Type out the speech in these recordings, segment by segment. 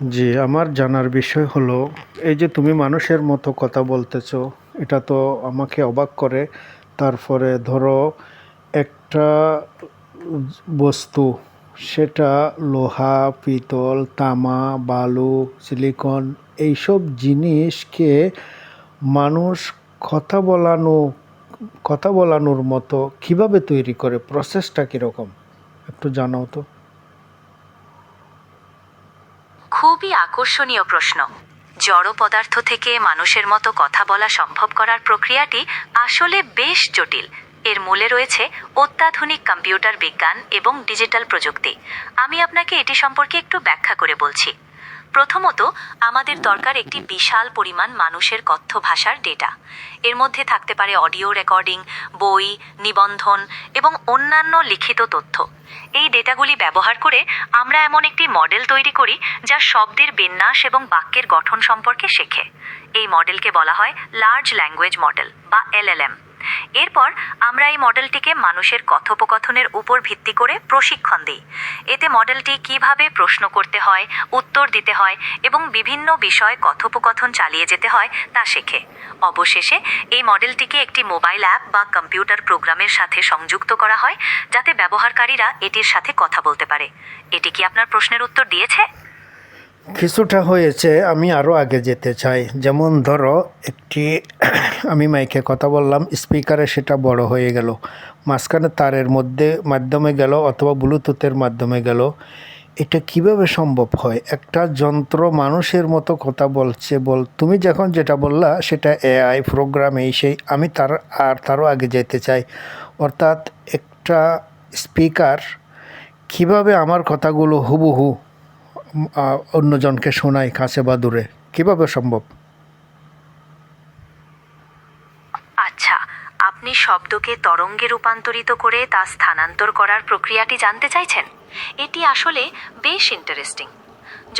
জি, আমার জানার বিষয় হলো এই যে তুমি মানুষের মতো কথা বলতেছো, এটা তো আমাকে অবাক করে। তারপরে ধরো একটা বস্তু, সেটা লোহা, পিতল, তামা, বালু, সিলিকন, এইসব জিনিসকে মানুষ কথা বলানো কথা বলানোর মতো কিভাবে তৈরি করে? প্রসেসটা কীরকম একটু জানাও তো। খুবই আকর্ষণীয় প্রশ্ন। জড় পদার্থ থেকে মানুষের মতো কথা বলা সম্ভব করার প্রক্রিয়াটি আসলে বেশ জটিল। এর মূলে রয়েছে অত্যাধুনিক কম্পিউটার বিজ্ঞান এবং ডিজিটাল প্রযুক্তি। আমি আপনাকে এটি সম্পর্কে একটু ব্যাখ্যা করে বলছি। প্রথমত, আমাদের দরকার একটি বিশাল পরিমাণ মানুষের কথ্য ভাষার ডেটা। এর মধ্যে থাকতে পারে অডিও রেকর্ডিং, বই, নিবন্ধন এবং অন্যান্য লিখিত তথ্য। এই ডেটাগুলি ব্যবহার করে আমরা এমন একটি মডেল তৈরি করি যা শব্দের বিন্যাস এবং বাক্যের গঠন সম্পর্কে শেখে। এই মডেলকে বলা হয় লার্জ ল্যাঙ্গুয়েজ মডেল বা এলএলএম। এরপর আমরা এই মডেলটিকে মানুষের কথোপকথনের উপর ভিত্তি করে প্রশিক্ষণ দিই। এতে মডেলটি কিভাবে প্রশ্ন করতে হয়, উত্তর দিতে হয় এবং বিভিন্ন বিষয় কথোপকথন চালিয়ে যেতে হয় তা শেখে। অবশেষে এই মডেলটিকে একটি মোবাইল অ্যাপ বা কম্পিউটার প্রোগ্রামের সাথে সংযুক্ত করা হয়, যাতে ব্যবহারকারীরা এটির সাথে কথা বলতে পারে। এটি কি আপনার প্রশ্নের উত্তর দিয়েছে? কিছুটা হয়েছে, আমি আরও আগে যেতে চাই। যেমন ধরো একটি আমি মাইকে কথা বললাম, স্পিকারে সেটা বড় হয়ে গেল, মাঝখানে তারের মাধ্যমে গেল অথবা ব্লুটুথের মাধ্যমে গেল। এটা কিভাবে সম্ভব হয়? একটা যন্ত্র মানুষের মতো কথা বলছে। তুমি যখন যেটা বললা সেটা এআই প্রোগ্রাম, এই সেই। আমি তারও আগে যেতে চাই। অর্থাৎ একটা স্পিকার কিভাবে আমার কথাগুলো হুবহু অন্যজনকে শোনায়, কাছে বা দূরে, কিভাবে সম্ভব? আচ্ছা, আপনি শব্দকে তরঙ্গে রূপান্তরিত করে তা স্থানান্তর করার প্রক্রিয়াটি জানতে চাইছেন? এটি আসলে বেশ ইন্টারেস্টিং।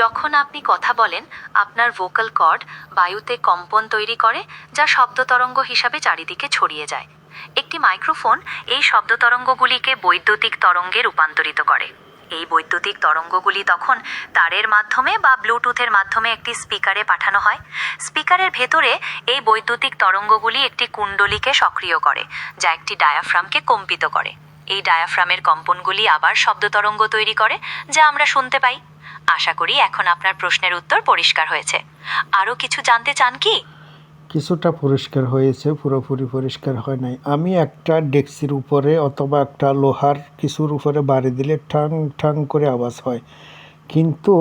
যখন আপনি কথা বলেন, আপনার ভোকাল কর্ড বায়ুতে কম্পন তৈরি করে, যা শব্দ তরঙ্গ হিসাবে চারিদিকে ছড়িয়ে যায়। একটি মাইক্রোফোন এই শব্দ তরঙ্গগুলিকে বৈদ্যুতিক তরঙ্গে রূপান্তরিত করে। এই বৈদ্যুতিক তরঙ্গগুলি তখন তারের মাধ্যমে বা ব্লুটুথের মাধ্যমে একটি স্পিকারে পাঠানো হয়। স্পিকারের ভেতরে এই বৈদ্যুতিক তরঙ্গগুলি একটি কুণ্ডলীকে সক্রিয় করে, যা একটি ডায়াফ্রামকে কম্পিত করে। এই ডায়াফ্রামের কম্পনগুলি আবার শব্দ তরঙ্গ তৈরি করে, যা আমরা শুনতে পাই। আশা করি এখন আপনার প্রশ্নের উত্তর পরিষ্কার হয়েছে। আরও কিছু জানতে চান কি? কিছুটা পরিষ্কার হয়েছে, পুরোপুরি পরিষ্কার হয় নাই। আমি একটা ডেস্কির উপরে অথবা একটা লোহার কিছুর উপরে বাড়ি দিলে ঠাং ঠাং করে আওয়াজ হয়, কিন্তু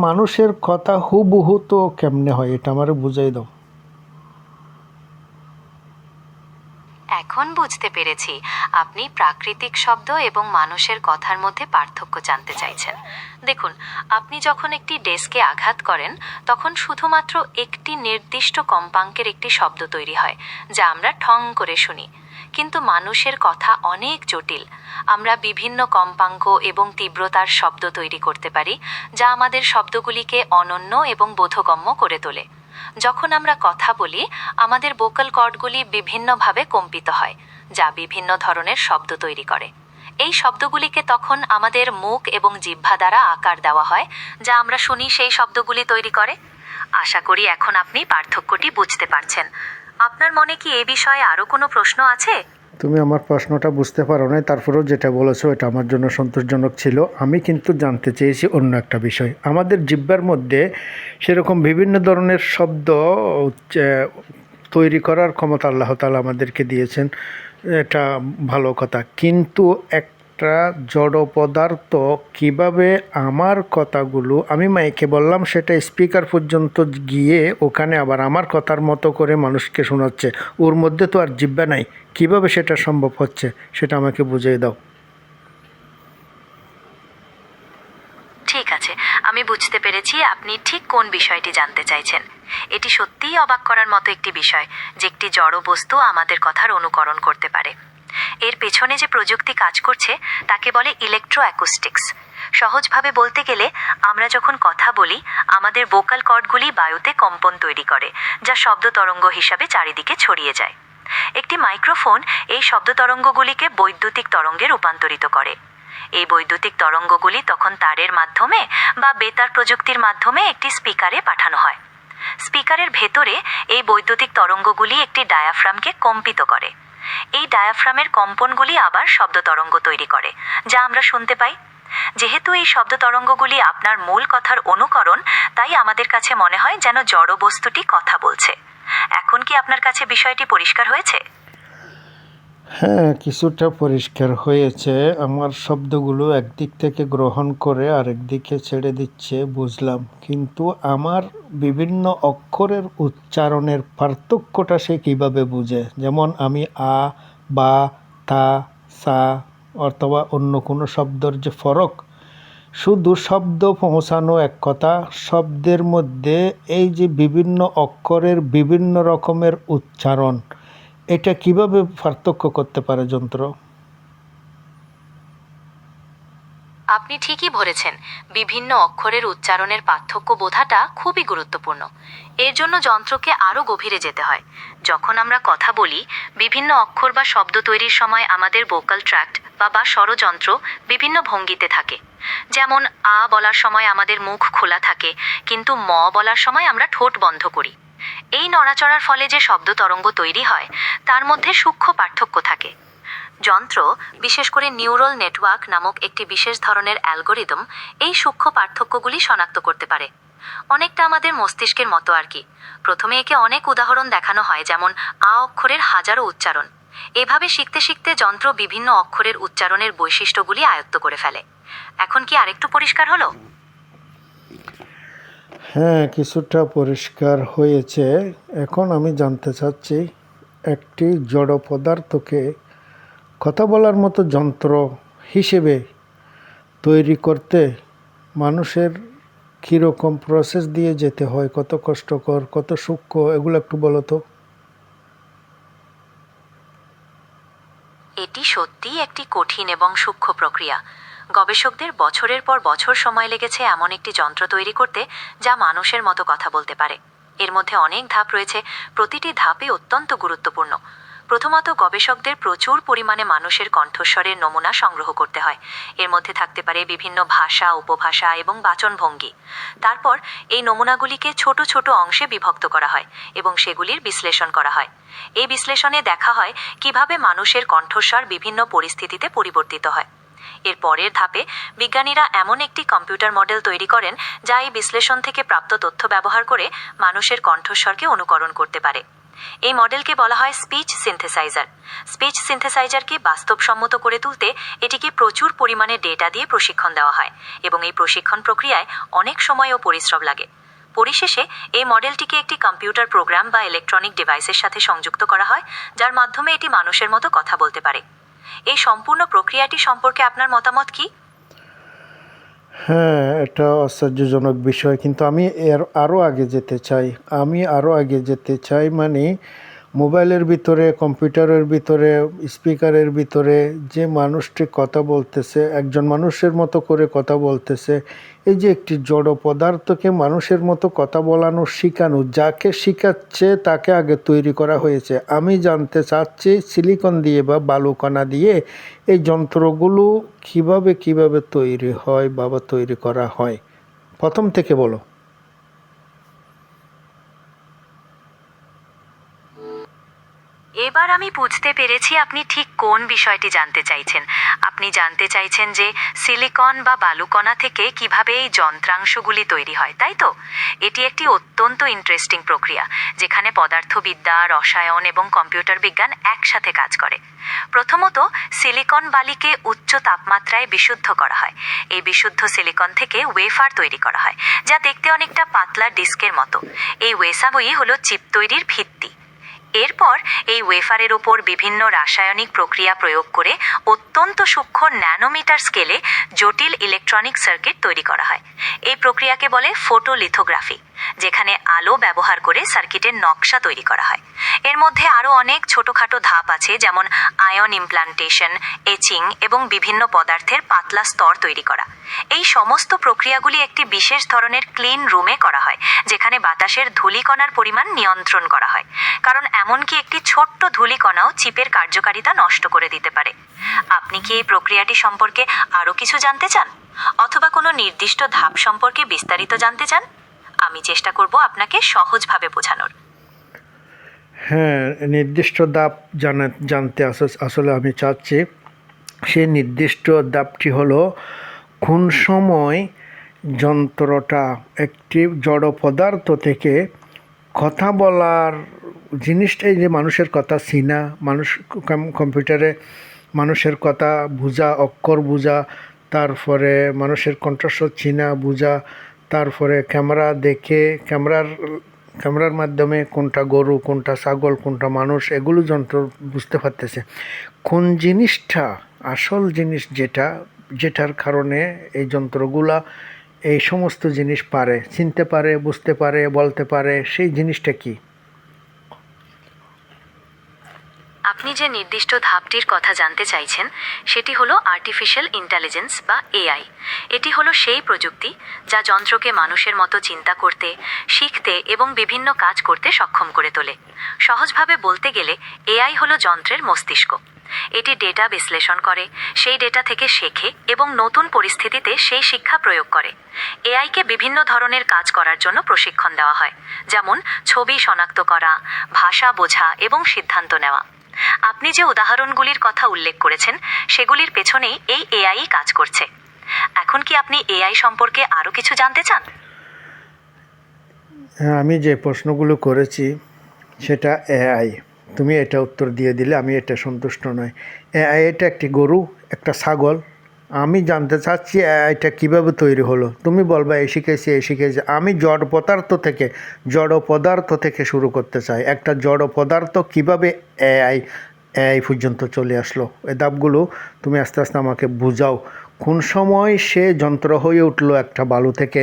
মানুষের কথা হুবহু তো কেমনে হয়? এটা আমারে বুঝাই দাও। এখন বুঝতে পেরেছি, আপনি প্রাকৃতিক শব্দ এবং মানুষের কথার মধ্যে পার্থক্য জানতে চাইছেন। দেখুন, আপনি যখন একটি ডেস্কে আঘাত করেন, তখন শুধুমাত্র একটি নির্দিষ্ট কম্পাঙ্কের একটি শব্দ তৈরি হয়, যা আমরা ঠং করে শুনি। কিন্তু মানুষের কথা অনেক জটিল। আমরা বিভিন্ন কম্পাঙ্ক এবং তীব্রতার শব্দ তৈরি করতে পারি, যা আমাদের শব্দগুলিকে অনন্য এবং বোধগম্য করে তোলে। যখন আমরা কথা বলি, আমাদের ভোকাল কর্ডগুলি বিভিন্নভাবে কম্পিত হয়, যা বিভিন্ন ধরনের শব্দ তৈরি করে। এই শব্দগুলিকে তখন আমাদের মুখ এবং জিহ্বা দ্বারা আকার দেওয়া হয়, যা আমরা শুনি সেই শব্দগুলি তৈরি করে। আশা করি এখন আপনি পার্থক্যটি বুঝতে পারছেন। আপনার মনে কি এ বিষয়ে আরও কোনো প্রশ্ন আছে? তুমি আমার প্রশ্নটা বুঝতে পারো নাই, তারপরেও যেটা বলেছো এটা আমার জন্য সন্তোষজনক ছিল। আমি কিন্তু জানতে চেয়েছি অন্য একটা বিষয়। আমাদের জিহ্বার মধ্যে সেরকম বিভিন্ন ধরনের শব্দ তৈরি করার ক্ষমতা আল্লাহ তাআলা আমাদেরকে দিয়েছেন, এটা ভালো কথা। কিন্তু একটা জড় পদার্থ কিভাবে আমার কথাগুলো আমি মাইকে বললাম সেটা স্পিকার পর্যন্ত গিয়ে ওখানে আবার আমার কথার মতো করে মানুষকে শোনাচ্ছে, ওর মধ্যে তো আর জিহ্বা নাই, কিভাবে সেটা সম্ভব হচ্ছে সেটা আমাকে বুঝিয়ে দাও। ঠিক আছে, আমি বুঝতে পেরেছি আপনি ঠিক কোন বিষয়টি জানতে চাইছেন। এটি সত্যিই অবাক করার মতো একটি বিষয় যে একটি জড় বস্তু আমাদের কথার অনুকরণ করতে পারে। এর পেছনে যে প্রযুক্তি কাজ করছে তাকে বলে ইলেকট্রো অ্যাকুস্টিক্স। সহজভাবে বলতে গেলে, আমরা যখন কথা বলি, আমাদের ভোকাল কর্ডগুলি বায়ুতে কম্পন তৈরি করে, যা শব্দ তরঙ্গ হিসাবে চারিদিকে ছড়িয়ে যায়। একটি মাইক্রোফোন এই শব্দ তরঙ্গগুলিকে বৈদ্যুতিক তরঙ্গে রূপান্তরিত করে। এই বৈদ্যুতিক তরঙ্গগুলি তখন তারের মাধ্যমে বা বেতার প্রযুক্তির মাধ্যমে একটি স্পিকারে পাঠানো হয়। স্পিকারের ভেতরে এই বৈদ্যুতিক তরঙ্গগুলি একটি ডায়াফ্রামকে কম্পিত করে। এই ডায়াফ্রামের কম্পনগুলি আবার শব্দ তরঙ্গ তৈরি করে, যা আমরা শুনতে পাই। যেহেতু এই শব্দ তরঙ্গগুলি আপনার মূল কথার অনুকরণ, তাই আমাদের কাছে মনে হয় যেন জড় বস্তুটি কথা বলছে। এখন কি আপনার কাছে বিষয়টি পরিষ্কার হয়েছে? হ্যাঁ, কিছুটা পরিষ্কার হয়েছে। আমার শব্দগুলো একদিক থেকে গ্রহণ করে আরেক দিকে ছেড়ে দিচ্ছে, বুঝলাম। কিন্তু আমার বিভিন্ন অক্ষরের উচ্চারণের পার্থক্যটা সে কীভাবে বুঝে? যেমন আমি আ, বা, তা, সা অথবা অন্য কোনো শব্দর যে ফরক, শুধু শব্দ পৌঁছানো এক কথা, শব্দের মধ্যে এই যে বিভিন্ন অক্ষরের বিভিন্ন রকমের উচ্চারণ, এটা কিভাবে পার্থক্য করতে পারে যন্ত্র? আপনি ঠিকই ধরেছেন। বিভিন্ন অক্ষরের উচ্চারণের পার্থক্য বোঝাটা খুবই গুরুত্বপূর্ণ। এর জন্য যন্ত্রকে আরও গভীরে যেতে হয়। যখন আমরা কথা বলি, বিভিন্ন অক্ষর বা শব্দ তৈরির সময় আমাদের ভোকাল ট্র্যাক্ট বা স্বরযন্ত্র বিভিন্ন ভঙ্গিতে থাকে। যেমন আ বলার সময় আমাদের মুখ খোলা থাকে, কিন্তু ম বলার সময় আমরা ঠোঁট বন্ধ করি। এই নড়াচড়ার ফলে যে শব্দ তরঙ্গ তৈরি হয়, তার মধ্যে সূক্ষ্ম পার্থক্য থাকে। যন্ত্র, বিশেষ করে নিউরাল নেটওয়ার্ক নামক একটি বিশেষ ধরনের অ্যালগোরিদম, এই সূক্ষ্ম পার্থক্যগুলি শনাক্ত করতে পারে। অনেকটা আমাদের মস্তিষ্কের মতো আর কি। প্রথমে একে অনেক উদাহরণ দেখানো হয়, যেমন আ অক্ষরের হাজারো উচ্চারণ। এভাবে শিখতে শিখতে যন্ত্র বিভিন্ন অক্ষরের উচ্চারণের বৈশিষ্ট্যগুলি আয়ত্ত করে ফেলে। এখন কি আরেকটু পরিষ্কার হলো? হ্যাঁ, কিছুটা পরিষ্কার হয়েছে। এখন আমি জানতে চাচ্ছি, একটি জড় পদার্থকে কথা বলার মতো যন্ত্র হিসেবে তৈরি করতে মানুষের কীরকম প্রসেস দিয়ে যেতে হয়, কত কষ্টকর, কত সূক্ষ্ম, এগুলো একটু বলো তো। এটি সত্যিই একটি কঠিন এবং সূক্ষ্ম প্রক্রিয়া। গবেষকদের বছরের পর বছর সময় লেগেছে এমন একটি যন্ত্র তৈরি করতে, যা মানুষের মতো কথা বলতে পারে। এর মধ্যে অনেক ধাপ রয়েছে, প্রতিটি ধাপই অত্যন্ত গুরুত্বপূর্ণ। প্রথমত, গবেষকদের প্রচুর পরিমাণে মানুষের কণ্ঠস্বরের নমুনা সংগ্রহ করতে হয়। এর মধ্যে থাকতে পারে বিভিন্ন ভাষা, উপভাষা এবং বাচনভঙ্গি। তারপর এই নমুনাগুলিকে ছোট ছোট অংশে বিভক্ত করা হয় এবং সেগুলির বিশ্লেষণ করা হয়। এই বিশ্লেষণে দেখা হয় কিভাবে মানুষের কণ্ঠস্বর বিভিন্ন পরিস্থিতিতে পরিবর্তিত হয়। এর পরের ধাপে বিজ্ঞানীরা এমন একটি কম্পিউটার মডেল তৈরি করেন, যা এই বিশ্লেষণ থেকে প্রাপ্ত তথ্য ব্যবহার করে মানুষের কণ্ঠস্বরকে অনুকরণ করতে পারে। এই মডেলকে বলা হয় স্পিচ সিনথেসাইজার। স্পিচ সিনথেসাইজারকে বাস্তবসম্মত করে তুলতে এটিকে প্রচুর পরিমাণে ডেটা দিয়ে প্রশিক্ষণ দেওয়া হয় এবং এই প্রশিক্ষণ প্রক্রিয়ায় অনেক সময় ও পরিশ্রম লাগে। পরিশেষে এই মডেলটিকে একটি কম্পিউটার প্রোগ্রাম বা ইলেকট্রনিক ডিভাইসের সাথে সংযুক্ত করা হয়, যার মাধ্যমে এটি মানুষের মতো কথা বলতে পারে। এই সম্পূর্ণ প্রক্রিয়াটি সম্পর্কে আপনার মতামত কি? হ্যাঁ, এটা আশ্চর্যজনক বিষয়, কিন্তু আমি আরও আগে যেতে চাই। মানে মোবাইলের ভিতরে, কম্পিউটারের ভিতরে, স্পিকারের ভিতরে যে মানুষটি কথা বলতেছে, একজন মানুষের মতো করে কথা বলতেছে, এই যে একটি জড় পদার্থকে মানুষের মতো কথা বলানো, শেখানো, যাকে শেখাচ্ছে তাকে আগে তৈরি করা হয়েছে। আমি জানতে চাচ্ছি, সিলিকন দিয়ে বা বালুকণা দিয়ে এই যন্ত্রগুলো কিভাবে তৈরি হয় বা তৈরি করা হয়, প্রথম থেকে বলো। এবার আমি বুঝতে পেরেছি আপনি ঠিক কোন বিষয়টি জানতে চাইছেন। আপনি জানতে চাইছেন যে সিলিকন বা বালুকণা থেকে কিভাবে এই যন্ত্রাংশগুলি তৈরি হয়, তাই তো? এটি একটি অত্যন্ত ইন্টারেস্টিং প্রক্রিয়া, যেখানে পদার্থবিদ্যা, রসায়ন এবং কম্পিউটার বিজ্ঞান একসাথে কাজ করে। প্রথমত, সিলিকন বালিকে উচ্চ তাপমাত্রায় বিশুদ্ধ করা হয়। এই বিশুদ্ধ সিলিকন থেকে ওয়েফার তৈরি করা হয়, যা দেখতে অনেকটা পাতলা ডিস্কের মতো। এই ওয়েফারই হলো চিপ তৈরির ভিত্তি। এরপর এই ওয়েফারের ওপর বিভিন্ন রাসায়নিক প্রক্রিয়া প্রয়োগ করে অত্যন্ত সূক্ষ্ম ন্যানোমিটার স্কেলে জটিল ইলেকট্রনিক সার্কিট তৈরি করা হয়। এই প্রক্রিয়াকে বলে ফটোলিথোগ্রাফি। যেখানে আলো ব্যবহার করে সার্কিটের নকশা তৈরি করা হয়। এর মধ্যে আরও অনেক ছোটোখাটো ধাপ আছে, যেমন আয়ন ইমপ্লান্টেশন, এচিং এবং বিভিন্ন পদার্থের পাতলা স্তর তৈরি করা। এই সমস্ত প্রক্রিয়াগুলি একটি বিশেষ ধরনের ক্লিন রুমে করা হয়, যেখানে বাতাসের ধূলিকণার পরিমাণ নিয়ন্ত্রণ করা হয়, কারণ এমনকি একটি ছোট্ট ধূলিকণাও চিপের কার্যকারিতা নষ্ট করে দিতে পারে। আপনি কি এই প্রক্রিয়াটি সম্পর্কে আরও কিছু জানতে চান, অথবা কোনো নির্দিষ্ট ধাপ সম্পর্কে বিস্তারিত জানতে চান? আমি চেষ্টা করব আপনাকে সহজভাবে বোঝানোর। হ্যাঁ, নির্দিষ্ট ধাপ জানতে আসলে আমি চাচ্ছি। সেই নির্দিষ্ট ধাপটি হলো কোন সময় যন্ত্রটা একটি জড় পদার্থ থেকে কথা বলার জিনিসটাই, যে মানুষের কথা চিনা, মানুষ কম্পিউটারে মানুষের কথা বোঝা, অক্ষর বোঝা, তারপরে মানুষের কণ্ঠস্বর চিনা বোঝা, তারপরে ক্যামেরা দেখে ক্যামেরার মাধ্যমে কোনটা গরু, কোনটা ছাগল, কোনটা মানুষ, এগুলো যন্ত্র বুঝতে পারতেছে। কোন জিনিসটা আসল জিনিস, যেটার কারণে এই যন্ত্রগুলা এই সমস্ত জিনিস পারে, চিনতে পারে, বুঝতে পারে, বলতে পারে, সেই জিনিসটা কি? আপনি যে নির্দিষ্ট ধাপটির কথা জানতে চাইছেন সেটি হলো আর্টিফিশিয়াল ইন্টেলিজেন্স বা এআই। এটি হলো সেই প্রযুক্তি যা যন্ত্রকে মানুষের মতো চিন্তা করতে, শিখতে এবং বিভিন্ন কাজ করতে সক্ষম করে তোলে। সহজভাবে বলতে গেলে এআই হলো যন্ত্রের মস্তিষ্ক। এটি ডেটা বিশ্লেষণ করে, সেই ডেটা থেকে শেখে এবং নতুন পরিস্থিতিতে সেই শিক্ষা প্রয়োগ করে। এআইকে বিভিন্ন ধরনের কাজ করার জন্য প্রশিক্ষণ দেওয়া হয়, যেমন ছবি শনাক্ত করা, ভাষা বোঝা এবং সিদ্ধান্ত নেওয়া। আপনি যে উদাহরণগুলির কথা উল্লেখ করেছেন সেগুলির পেছনেই এই এআই কাজ করছে। এখন কি আপনি এআই সম্পর্কে আরও কিছু জানতে চান? হ্যাঁ, আমি যে প্রশ্নগুলো করেছি সেটা এআই। তুমি এটা উত্তর দিয়ে দিলে আমি এটা সন্তুষ্ট নই। এআই এটা একটি গরু, একটা ছাগল। আমি জানতে চাচ্ছি এআইটা কীভাবে তৈরি হলো। তুমি বলবা এই শিখেছি, এই শিখেছি। আমি জড় পদার্থ থেকে শুরু করতে চাই। একটা জড় পদার্থ কীভাবে এআই পর্যন্ত চলে আসলো, এই ধাপগুলো তুমি আস্তে আস্তে আমাকে বুঝাও। কোন সময় সে যন্ত্র হয়ে উঠলো একটা বালু থেকে,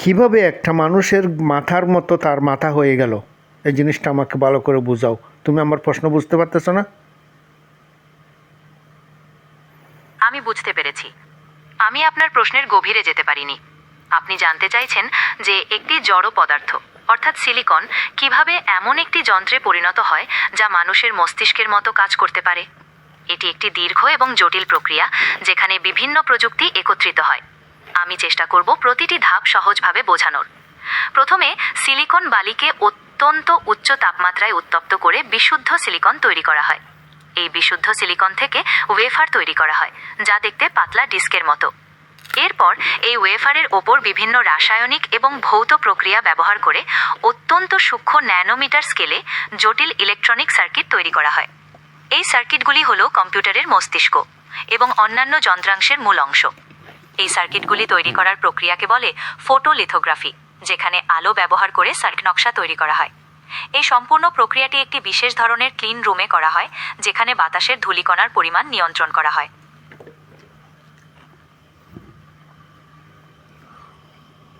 কিভাবে একটা মানুষের মাথার মতো তার মাথা হয়ে গেল, এই জিনিসটা আমাকে ভালো করে বুঝাও। তুমি আমার প্রশ্ন বুঝতে পারতেছো না? আমি বুঝতে পেরেছি। আমি আপনার প্রশ্নের গভীরে যেতে পারিনি। আপনি জানতে চাইছেন যে একটি জড় পদার্থ অর্থাৎ সিলিকন কিভাবে এমন একটি যন্ত্রে পরিণত হয় যা মানুষের মস্তিষ্কের মতো কাজ করতে পারে। এটি একটি দীর্ঘ এবং জটিল প্রক্রিয়া, যেখানে বিভিন্ন প্রযুক্তি একত্রিত হয়। আমি চেষ্টা করব প্রতিটি ধাপ সহজভাবে বোঝানোর। প্রথমে সিলিকন বালিকে অত্যন্ত উচ্চ তাপমাত্রায় উত্তপ্ত করে বিশুদ্ধ সিলিকন তৈরি করা হয়। এই বিশুদ্ধ সিলিকন থেকে ওয়েফার তৈরি করা হয়, যা দেখতে পাতলা ডিস্কের মতো। এরপর এই ওয়েফারের ওপর বিভিন্ন রাসায়নিক এবং ভৌত প্রক্রিয়া ব্যবহার করে অত্যন্ত সূক্ষ্ম ন্যানোমিটার স্কেলে জটিল ইলেকট্রনিক সার্কিট তৈরি করা হয়। এই সার্কিটগুলি হলো কম্পিউটারের মস্তিষ্ক এবং অন্যান্য যন্ত্রাংশের মূল অংশ। এই সার্কিটগুলি তৈরি করার প্রক্রিয়াকে বলে ফটোলিথোগ্রাফি, যেখানে আলো ব্যবহার করে সার্কিট নকশা তৈরি করা হয়। এই সম্পূর্ণ প্রক্রিয়াটি একটি বিশেষ ধরনের ক্লিন রুমে করা হয়, যেখানে বাতাসের ধূলিকণার পরিমাণ নিয়ন্ত্রণ করা হয়।